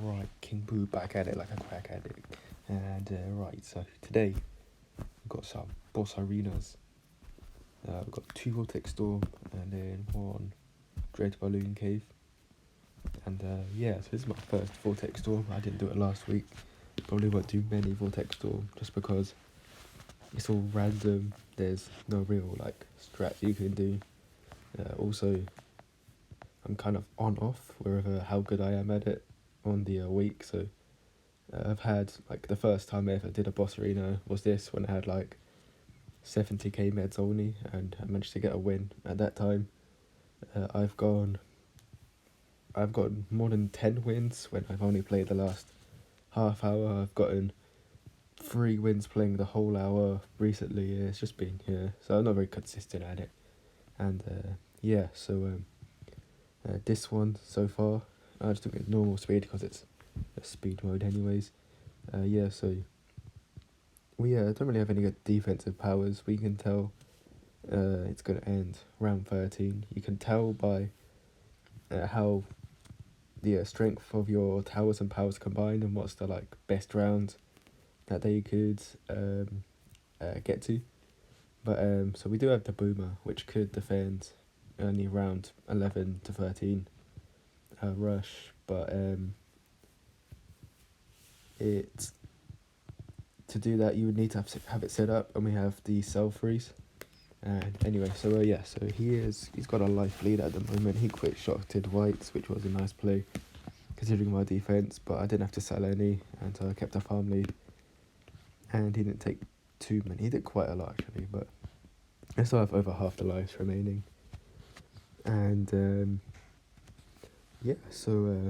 Right, King Boo back at it like a crack addict. And right, so today we've got some boss arenas. We've got 2 Vortex Storm and then 1 Dread Balloon Cave. And yeah, so this is my first Vortex Storm. I didn't do it last week. Probably won't do many Vortex Storm just because it's all random. There's no real like strats you can do. Also, I'm kind of on off wherever how good I am at it on the week. So I've had like the first time I ever did a boss arena was this when I had like 70k meds only, and I managed to get a win at that time. I've got more than 10 wins when I've only played the last half hour. I've gotten 3 wins playing the whole hour recently. It's just been so I'm not very consistent at it. And this one so far, I just took it normal speed because it's a speed mode anyways. So we don't really have any good defensive powers. We can tell it's going to end round 13. You can tell by how the strength of your towers and powers combined and what's the like best round that they could get to. But so we do have the Boomer, which could defend only round 11 to 13 rush, but to do that you would need to have it set up, and we have the cell freeze. And anyway, so he's got a life lead at the moment. He quick shotted whites, which was a nice play considering my defense, but I didn't have to sell any, and so I kept a farm lead. And he didn't take too many. He did quite a lot actually, but I still have over half the lives remaining. And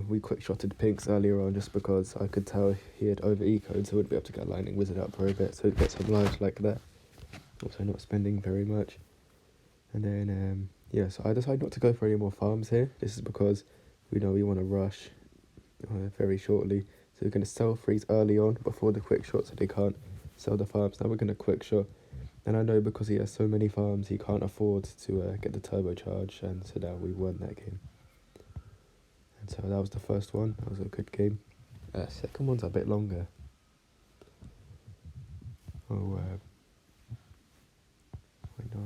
we quick shotted pinks earlier on just because I could tell he had over ecoed, so I wouldn't be able to get a lightning wizard up for a bit, so he'd get some lives like that. Also not spending very much. And then so I decided not to go for any more farms here. This is because we know we want to rush very shortly, so we're going to sell freeze early on before the quick shot so they can't sell the farms. Now we're going to quick shot, and I know because he has so many farms he can't afford to get the turbocharge, and so now we won that game. And so that was the first one. That was a good game. Second one's a bit longer.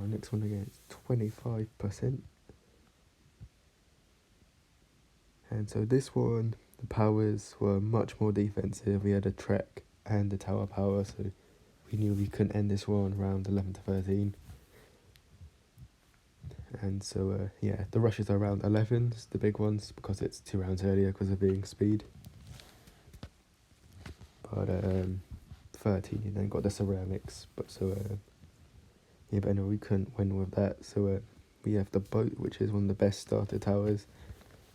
Our next one again is 25%. And so this one, the powers were much more defensive. We had a trek and a tower power, so we knew we couldn't end this one around 11 to 13. And so the rushes are around 11, the big ones, because it's 2 rounds earlier because of being speed. But 13, you then got the ceramics, but but anyway, we couldn't win with that. So we have the boat, which is one of the best starter towers.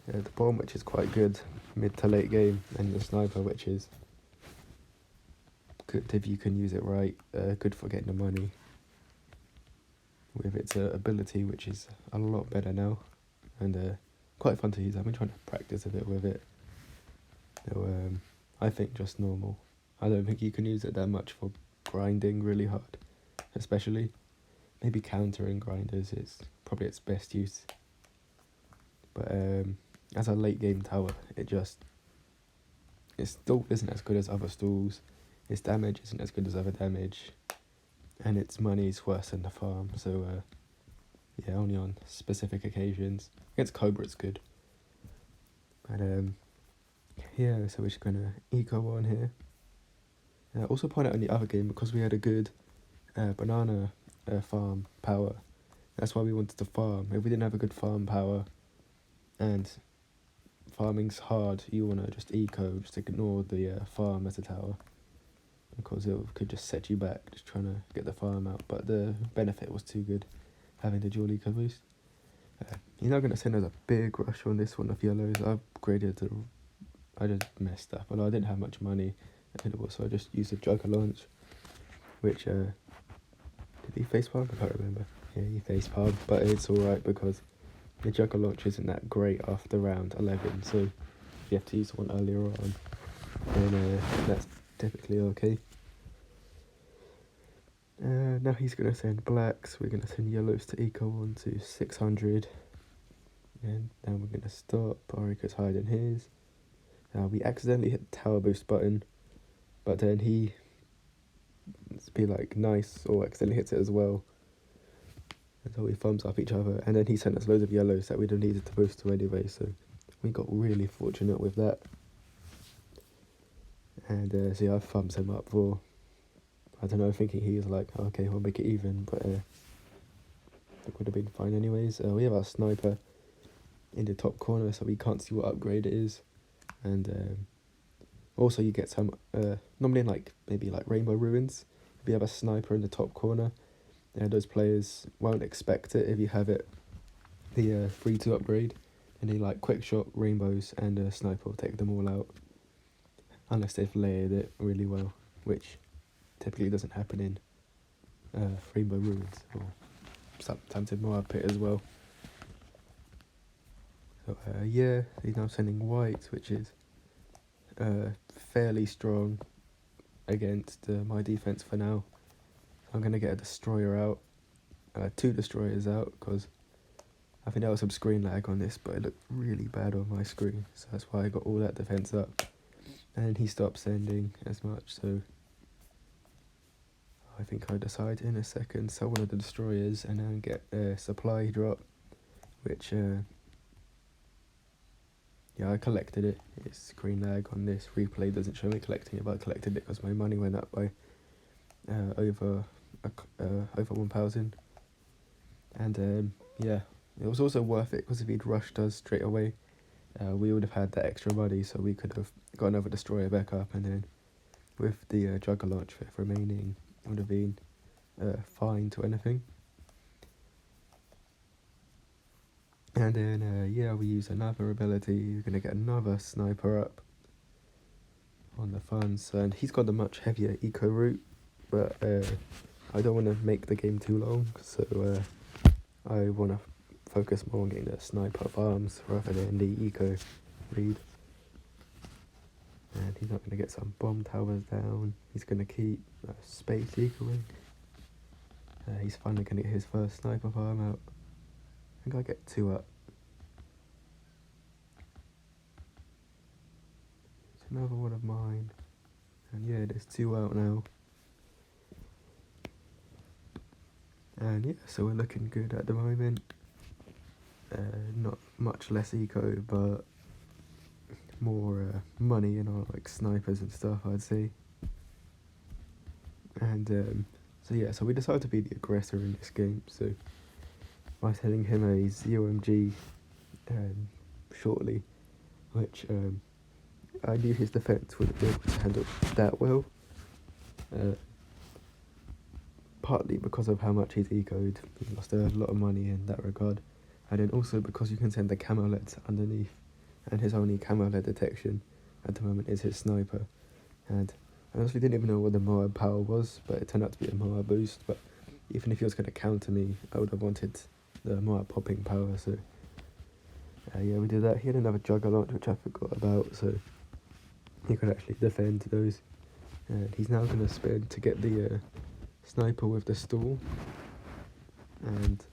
The bomb, which is quite good mid to late game, and the sniper, which is good if you can use it right, good for getting the money. With its ability, which is a lot better now, and quite fun to use. I've been trying to practice a bit with it. So I think just normal. I don't think you can use it that much for grinding really hard, especially. Maybe countering grinders is probably its best use. But as a late game tower, it still isn't as good as other stalls. Its damage isn't as good as other damage, and its money is worse than the farm. So only on specific occasions. Against Cobra it's good. But so we're just gonna eco on here. Also point out in the other game, because we had a good banana farm power, that's why we wanted to farm. If we didn't have a good farm power, and farming's hard, you want to just eco, just ignore the farm as a tower, because it could just set you back just trying to get the farm out. But the benefit was too good, having the dual eco boost. He's not going to send us a big rush on this one of yellows. I just messed up, although I didn't have much money available, so I just used a Jugger launch, which did he facepalm? I can't remember. Yeah, he facepalmed, but it's alright because the Jugger launch isn't that great after round 11, so if you have to use one earlier on, then that's typically okay. Now he's going to send blacks, we're going to send yellows to eco on to 600, and then we're going to stop. Orica's hiding his, We accidentally hit the tower boost button, but then he be like nice or accidentally hits it as well. And so we thumbs up each other, and then he sent us loads of yellows that we'd have needed to boost to anyway, so we got really fortunate with that. And so yeah, I thumbs him up for, I don't know, thinking he was like, okay, we'll make it even, but it would have been fine anyways. We have our sniper in the top corner, so we can't see what upgrade it is. And also you get some, normally in like, maybe like Rainbow Ruins, if you have a sniper in the top corner, those players won't expect it if you have it, the free to upgrade, and they like quick shot rainbows, and a sniper will take them all out, unless they've layered it really well, which typically doesn't happen in Rainbow Ruins, or sometimes in Moab Pit as well. So yeah, he's now sending white, which is fairly strong against my defense for now. So I'm going to get a destroyer out, 2 destroyers out, because I think there was some screen lag on this, but it looked really bad on my screen, so that's why I got all that defense up. And he stopped sending as much, so I think I decide in a second sell one of the destroyers and then get a supply drop, which yeah, I collected it. It's screen lag on this replay, doesn't show me collecting it, but I collected it because my money went up by over 1,000. And yeah, it was also worth it because if he'd rushed us straight away, we would have had that extra money, so we could have got another destroyer back up, and then with the juggernaut remaining, would have been fine to anything. And then yeah, we use another ability. We're gonna get another sniper up on the funds, and he's got a much heavier eco route, but I don't want to make the game too long, so I want to focus more on getting the sniper farms rather than the eco read. And he's not going to get some bomb towers down. He's going to keep space ecoing. He's finally going to get his first sniper farm out. I think I get 2 up. It's another one of mine. And yeah, there's 2 out now. And yeah, so we're looking good at the moment. Not much less eco, but more money in our like snipers and stuff, I'd say. And so yeah, so we decided to be the aggressor in this game, so by sending him a ZOMG shortly, which I knew his defense wouldn't be able to handle that well, partly because of how much he's ecoed. He lost a lot of money in that regard, and then also because you can send the camo LEDs underneath, and his only camo LED detection at the moment is his sniper. And I honestly didn't even know what the Moab power was, but it turned out to be a Moab boost. But even if he was going to counter me, I would have wanted the Moab popping power, so yeah, we did that. He had another juggernaut, which I forgot about, so he could actually defend those. And he's now going to spend to get the sniper with the stall, and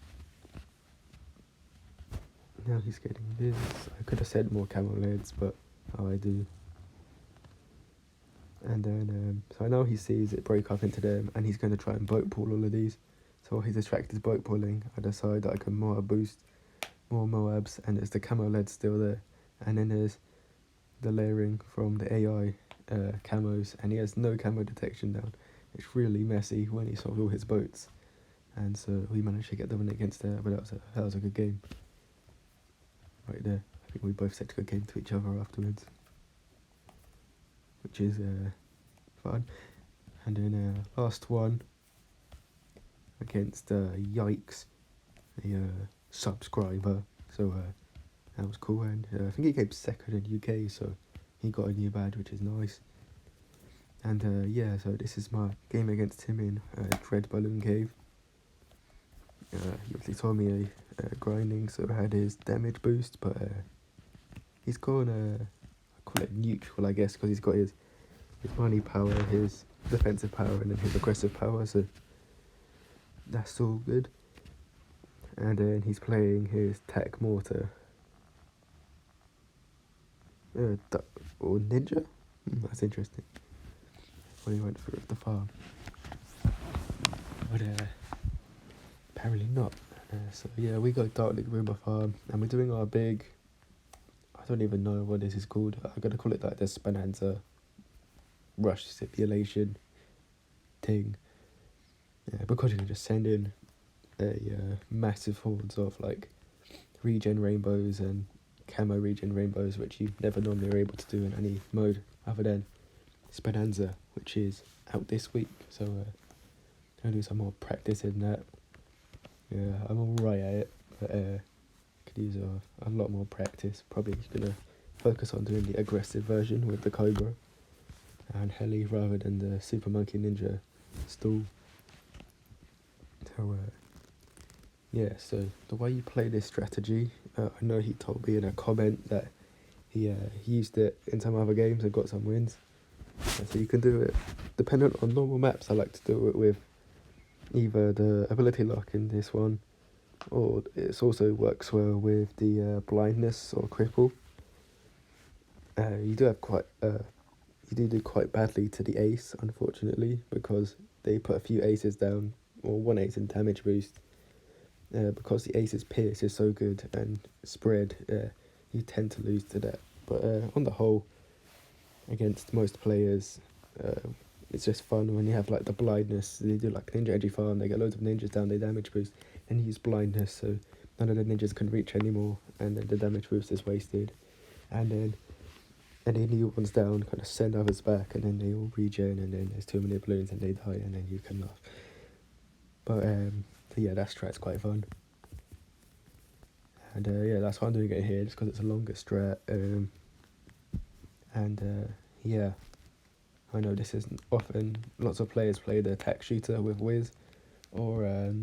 now he's getting this. I could have said more camo LEDs, but I do. And then so I know he sees it break up into them, and he's going to try and boat pull all of these. So while he's distracted boat pulling, I decide that I can Moab boost more Moabs, and there's the camo LED still there, and then there's the layering from the AI camos, and he has no camo detection down. It's really messy when he solves all his boats, and so we managed to get the win against there. But that was a good game right there. I think we both said a good game to each other afterwards, which is fun. And then last one against Yikes, a subscriber, so that was cool. And I think he came second in UK, so he got a new badge, which is nice. And yeah, so this is my game against him in Dread Balloon Cave. He obviously told me grinding, so I had his damage boost, but he's gone, I call it neutral, I guess, because he's got his money power, his defensive power, and then his aggressive power, so that's all good. And then he's playing his tech mortar. or ninja. That's interesting. What he went through with the farm. But apparently not. So yeah, we got Dark League Rumor Farm, and we're doing our big, I don't even know what this is called. I'm gonna call it like the Bonanza rush stipulation thing. Yeah, because you can just send in a massive hordes of like regen rainbows and camo regen rainbows, which you never normally are able to do in any mode other than Bonanza, which is out this week. So I'll do some more practice in that. Yeah, I'm alright at it, but could use a lot more practice. Probably gonna focus on doing the aggressive version with the Cobra and Heli rather than the Super Monkey Ninja stool. So yeah, so the way you play this strategy, I know he told me in a comment that he used it in some other games and got some wins. So you can do it dependent on normal maps. I like to do it with either the ability lock in this one, or it also works well with the blindness or cripple. You do have you do quite badly to the ace, unfortunately, because they put a few aces down, or one ace in damage boost. Because the ace's pierce is so good and spread, you tend to lose to that. But on the whole, against most players, it's just fun when you have like the blindness. They do like Ninja Edgy Farm, they get loads of ninjas down, they damage boost, and you use blindness, so none of the ninjas can reach anymore, and then the damage boost is wasted. And then any new ones down kind of send others back, and then they all regen, and then there's too many balloons and they die, and then you can laugh. But yeah, that strat's quite fun. And yeah, that's why I'm doing it here, just because it's a longer strat. Yeah, I know this isn't often. Lots of players play the attack shooter with Wiz, or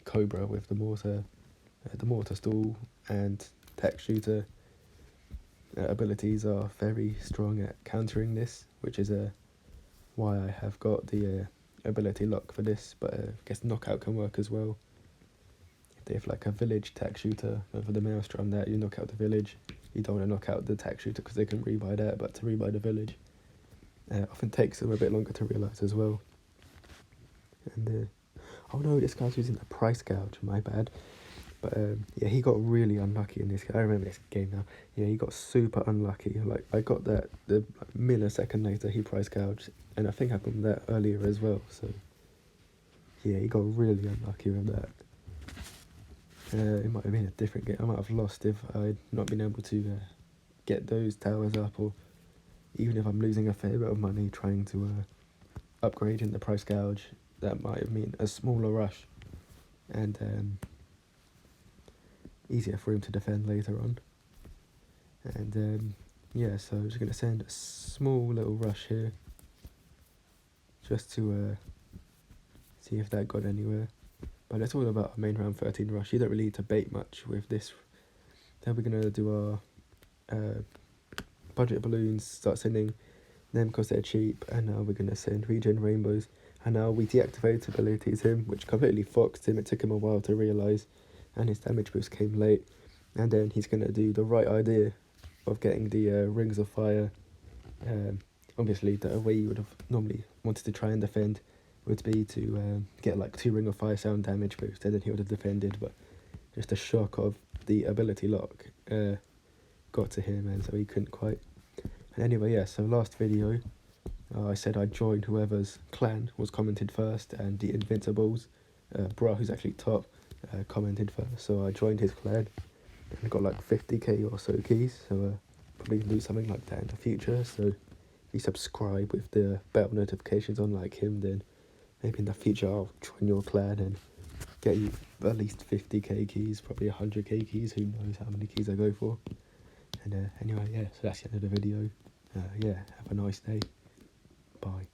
Cobra with the mortar stool, and attack shooter abilities are very strong at countering this, which is why I have got the ability lock for this. But I guess knockout can work as well. If they have like a village attack shooter over the maelstrom, that you knock out the village. You don't want to knock out the attack shooter because they can rebuy that, but to rebuy the village often takes them a bit longer to realise as well. And oh no, this guy's using the price gouge, my bad. But yeah, he got really unlucky in this. I remember this game now. Yeah, he got super unlucky. Like I got that the millisecond later he price gouged, and I think I happened that earlier as well. So yeah, he got really unlucky with that. It might have been a different game. I might have lost if I'd not been able to get those towers up, or even if I'm losing a fair bit of money trying to upgrade in the price gouge, that might have meant a smaller rush, and easier for him to defend later on. And yeah, so I'm just going to send a small little rush here, just to see if that got anywhere. But it's all about a main round 13 rush. You don't really need to bait much with this. Then we're going to do our budget balloons, start sending them because they're cheap, and now we're going to send regen rainbows. And now we deactivate abilities him, which completely fucked him. It took him a while to realise, and his damage boost came late. And then he's going to do the right idea of getting the rings of fire. Obviously, the way you would have normally wanted to try and defend would be to get like 2 ring of fire sound damage boost, and then he would have defended, but just the shock of the ability lock got to him, and so he couldn't quite. And anyway, yeah, so last video I said I'd join whoever's clan was commented first, and the Invincibles, Bra, who's actually top, commented first, so I joined his clan and got like 50k or so keys, so probably do something like that in the future. So if you subscribe with the bell notifications on like him, then maybe in the future I'll join your clan and get you at least 50k keys, probably 100k keys, who knows how many keys I go for. And anyway, yeah, so that's the end of the video. Yeah, have a nice day. Bye.